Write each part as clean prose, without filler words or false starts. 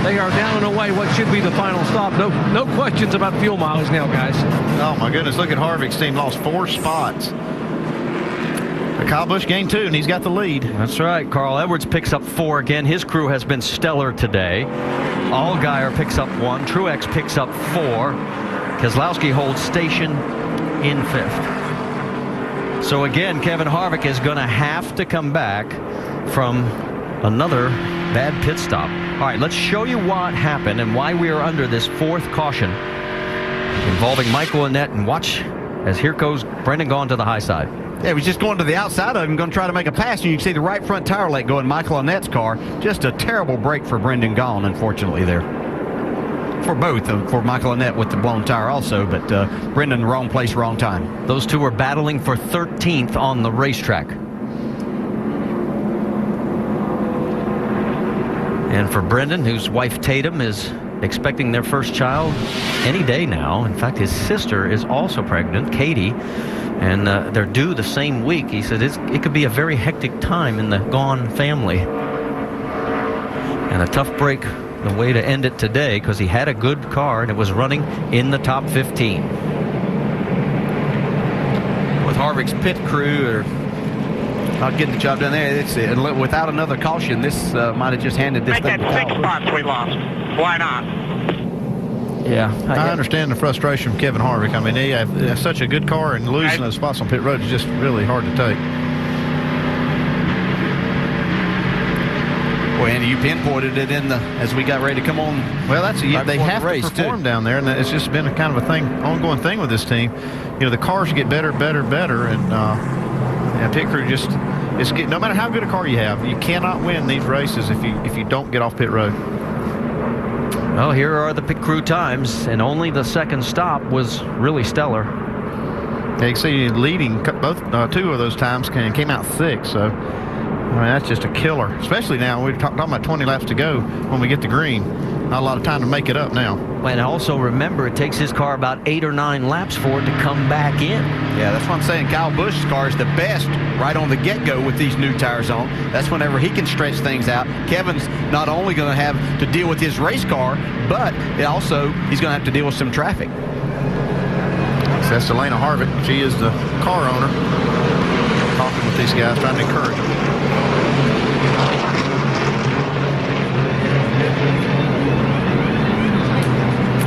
They are down and away what should be the final stop. No questions about fuel mileage now, guys. Oh, my goodness. Look at Harvick's team. Lost 4 spots. Kyle Busch gained 2, and he's got the lead. That's right. Carl Edwards picks up 4 again. His crew has been stellar today. Allgaier picks up 1. Truex picks up 4. Keselowski holds station in 5th. So again, Kevin Harvick is going to have to come back from another bad pit stop. All right, let's show you what happened and why we are under this 4th caution involving Michael Annett. And watch as here goes Brendan Gaughan to the high side. Yeah, he was just going to the outside of him, going to try to make a pass, and you can see the right front tire let go in Michael Annett's car. Just a terrible break for Brendan Gaughan, unfortunately, there. For both, for Michael Annett with the blown tire also, but Brendan, wrong place, wrong time. Those two are battling for 13th on the racetrack. And for Brendan, whose wife Tatum is expecting their first child any day now. In fact, his sister is also pregnant, Katie, and they're due the same week. He said it could be a very hectic time in the Gaughan family. And a tough break, the way to end it today, because he had a good car and it was running in the top 15. With Harvick's pit crew not getting the job done there, without another caution, this might have just handed this thing to Kyle. 6 spots we lost. Why not? Yeah. I understand the frustration from Kevin Harvick. I mean, he has such a good car, and losing those spots on pit road is just really hard to take. Boy, Andy, you pinpointed it as we got ready to come on. Well, they have to perform too. down there, and it's just been a kind of ongoing thing with this team. You know, the cars get better, and pit crew no matter how good a car you have, you cannot win these races if you don't get off pit road. Well, here are the pit crew times, and only the second stop was really stellar. Yeah, you can see leading both 2 of those times came out 6. So, I mean, that's just a killer. Especially now, we're talking about 20 laps to go when we get to green. Not a lot of time to make it up now. And also remember, it takes his car about 8 or 9 laps for it to come back in. Yeah, that's what I'm saying. Kyle Busch's car is the best right on the get-go with these new tires on. That's whenever he can stretch things out. Kevin's not only going to have to deal with his race car, but he's going to have to deal with some traffic. So that's Elena Harvick. She is the car owner. Talking with these guys, trying to encourage them.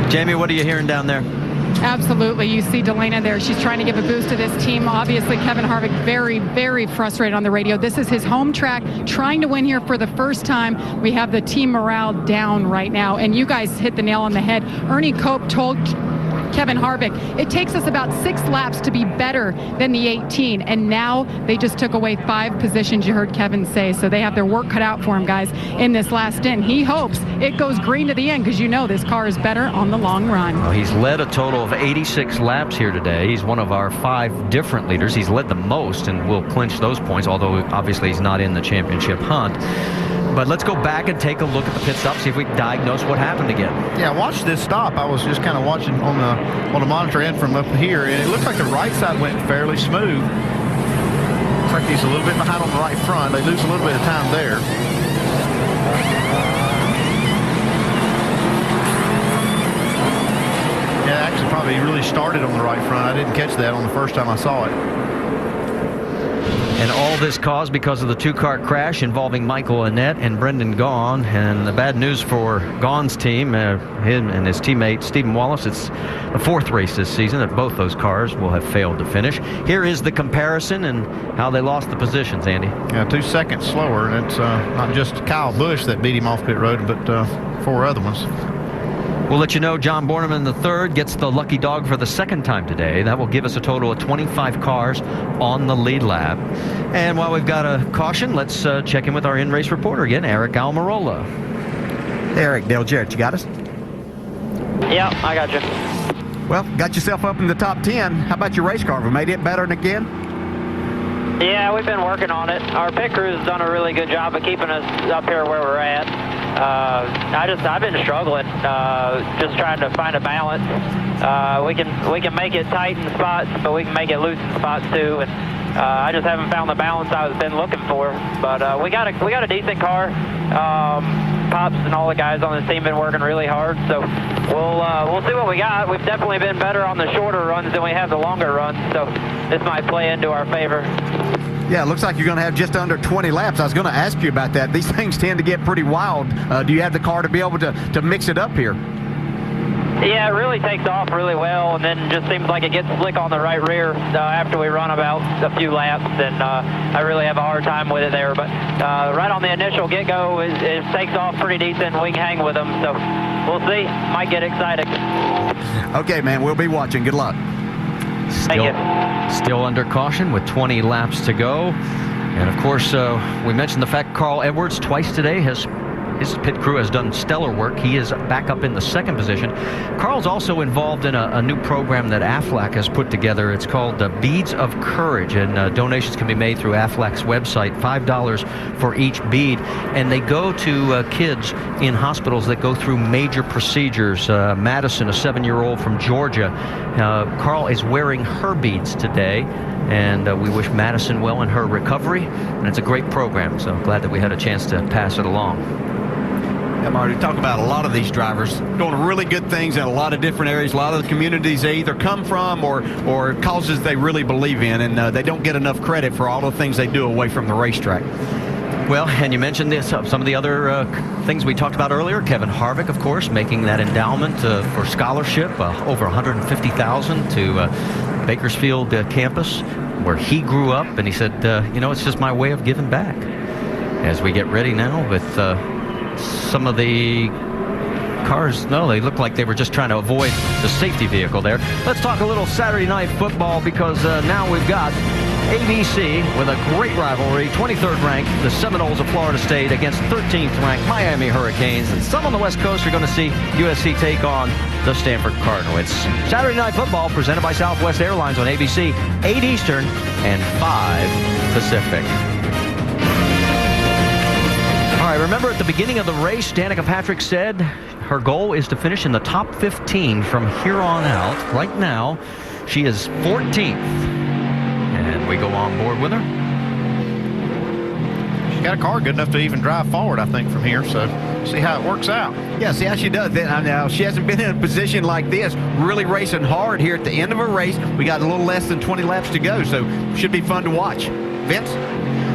Jamie, what are you hearing down there? Absolutely. You see Delana there. She's trying to give a boost to this team. Obviously, Kevin Harvick very, very frustrated on the radio. This is his home track, trying to win here for the first time. We have the team morale down right now. And you guys hit the nail on the head. Ernie Cope told Kevin Harvick, it takes us about 6 laps to be better than the 18. And now they just took away 5 positions, you heard Kevin say. So they have their work cut out for him, guys, in this last stint. He hopes it goes green to the end, because this car is better on the long run. Well, he's led a total of 86 laps here today. He's one of our 5 different leaders. He's led the most and will clinch those points, although obviously he's not in the championship hunt. But let's go back and take a look at the pit stop, see if we can diagnose what happened again. Yeah, watch this stop. I was just kind of watching on the monitor end from up here, and it looks like the right side went fairly smooth. Looks like he's a little bit behind on the right front. They lose a little bit of time there. Yeah, actually probably really started on the right front. I didn't catch that on the first time I saw it. And all this caused because of the 2-car crash involving Michael Annett and Brendan Gaughan. And the bad news for Gaughan's team, him and his teammate Stephen Wallace, it's the 4th race this season that both those cars will have failed to finish. Here is the comparison and how they lost the positions, Andy. Yeah, 2 seconds slower, and it's not just Kyle Busch that beat him off pit road, but 4 other ones. We'll let you know John Borneman III gets the lucky dog for the 2nd time today. That will give us a total of 25 cars on the lead lap. And while we've got a caution, let's check in with our in-race reporter again, Eric Almirola. Hey, Eric, Dale Jarrett, you got us? Yeah, I got you. Well, got yourself up in the top 10. How about your race car? Have we made it better again? Yeah, we've been working on it. Our pit crew's done a really good job of keeping us up here where we're at. I've been struggling, just trying to find a balance. We can make it tight in spots, but we can make it loose in spots too. And I just haven't found the balance I've been looking for. But we got a decent car. Pops and all the guys on the team been working really hard. So we'll see what we got. We've definitely been better on the shorter runs than we have the longer runs. So this might play into our favor. Yeah, it looks like you're going to have just under 20 laps. I was going to ask you about that. These things tend to get pretty wild. Do you have the car to be able to mix it up here? Yeah, it really takes off really well, and then just seems like it gets slick on the right rear after we run about a few laps, and I really have a hard time with it there. But right on the initial get-go, it takes off pretty decent, and we can hang with them. So we'll see. Might get excited. Okay, man, we'll be watching. Good luck. Still under caution with 20 laps to go. And, of course, we mentioned the fact Carl Edwards twice today his pit crew has done stellar work. He is back up in the second position. Carl's also involved in a new program that AFLAC has put together. It's called Beads of Courage, and donations can be made through AFLAC's website, $5 for each bead. And they go to kids in hospitals that go through major procedures. Madison, a 7-year-old from Georgia, Carl is wearing her beads today, and we wish Madison well in her recovery. And it's a great program, so glad that we had a chance to pass it along. Yeah, Marty, talk about a lot of these drivers doing really good things in a lot of different areas, a lot of the communities they either come from or causes they really believe in, and they don't get enough credit for all the things they do away from the racetrack. Well, and you mentioned this, some of the other things we talked about earlier. Kevin Harvick, of course, making that endowment for scholarship, over $150,000 to Bakersfield campus, where he grew up, and he said, it's just my way of giving back. As we get ready now with some of the cars, no, they look like they were just trying to avoid the safety vehicle there. Let's talk a little Saturday night football, because now we've got ABC with a great rivalry. 23rd ranked, the Seminoles of Florida State against 13th ranked Miami Hurricanes. And some on the West Coast are going to see USC take on the Stanford Cardinal. It's Saturday night football presented by Southwest Airlines on ABC, 8 Eastern and 5 Pacific. All right, remember at the beginning of the race, Danica Patrick said her goal is to finish in the top 15 from here on out. Right now, she is 14th. And we go on board with her. She's got a car good enough to even drive forward, I think, from here. So see how it works out. Yeah, see how she does. Now, she hasn't been in a position like this, really racing hard here at the end of a race. We got a little less than 20 laps to go, so should be fun to watch. Vince?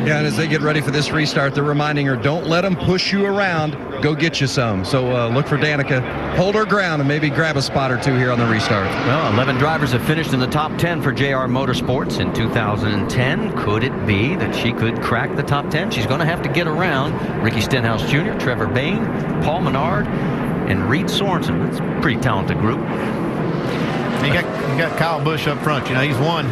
Yeah, and as they get ready for this restart, they're reminding her, don't let them push you around. Go get you some. So look for Danica. Hold her ground and maybe grab a spot or two here on the restart. Well, 11 drivers have finished in the top 10 for JR Motorsports in 2010. Could it be that she could crack the top 10? She's going to have to get around Ricky Stenhouse Jr., Trevor Bayne, Paul Menard, and Reed Sorensen. That's a pretty talented group. You got Kyle Busch up front. He's won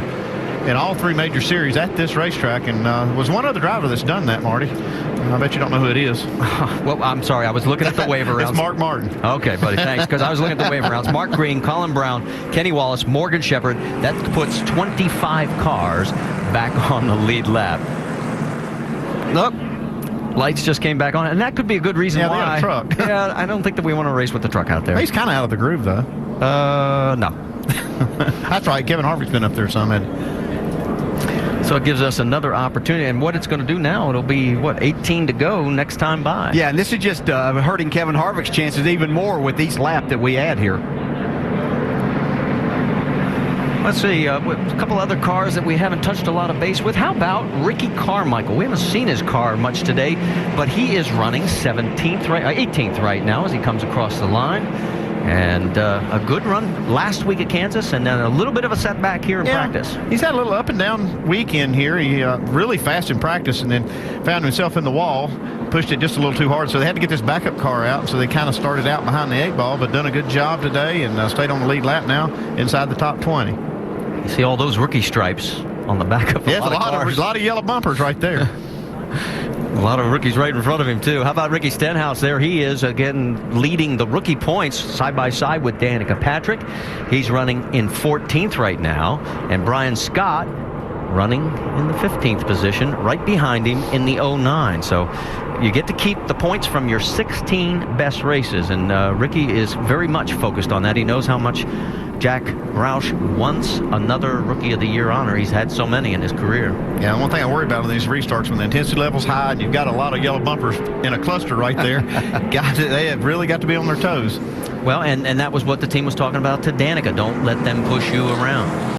in all 3 major series at this racetrack, and was one other driver that's done that, Marty. I bet you don't know who it is. Well, I'm sorry. I was looking at the waiver rounds. It's Mark Martin. Okay, buddy, thanks, because I was looking at the waiver rounds. Mark Green, Colin Brown, Kenny Wallace, Morgan Shepherd. That puts 25 cars back on the lead lap. Look, lights just came back on, and that could be a good reason why. Yeah, they got a truck. Yeah, I don't think that we want to race with the truck out there. He's kind of out of the groove, though. No. That's right. Kevin Harvick's been up there some. So it gives us another opportunity, and what it's going to do now, it'll be, 18 to go next time by. Yeah, and this is just hurting Kevin Harvick's chances even more with each lap that we add here. Let's see, a couple other cars that we haven't touched a lot of base with. How about Ricky Carmichael? We haven't seen his car much today, but he is running 18th right now as he comes across the line. And a good run last week at Kansas, and then a little bit of a setback here in practice. He's had a little up and down weekend here. He really fast in practice, and then found himself in the wall, pushed it just a little too hard, so they had to get this backup car out. So they kind of started out behind the 8 ball, but done a good job today, and stayed on the lead lap now inside the top 20. You see all those rookie stripes on the back of a lot of yellow bumpers right there. A lot of rookies right in front of him, too. How about Ricky Stenhouse? There he is, again, leading the rookie points side by side with Danica Patrick. He's running in 14th right now. And Brian Scott running in the 15th position, right behind him in the 09. So you get to keep the points from your 16 best races. And Ricky is very much focused on that. He knows how much Jack Roush wants another Rookie of the Year honor. He's had so many in his career. Yeah, one thing I worry about in these restarts, when the intensity level's high and you've got a lot of yellow bumpers in a cluster right there, they have really got to be on their toes. Well, and that was what the team was talking about to Danica. Don't let them push you around.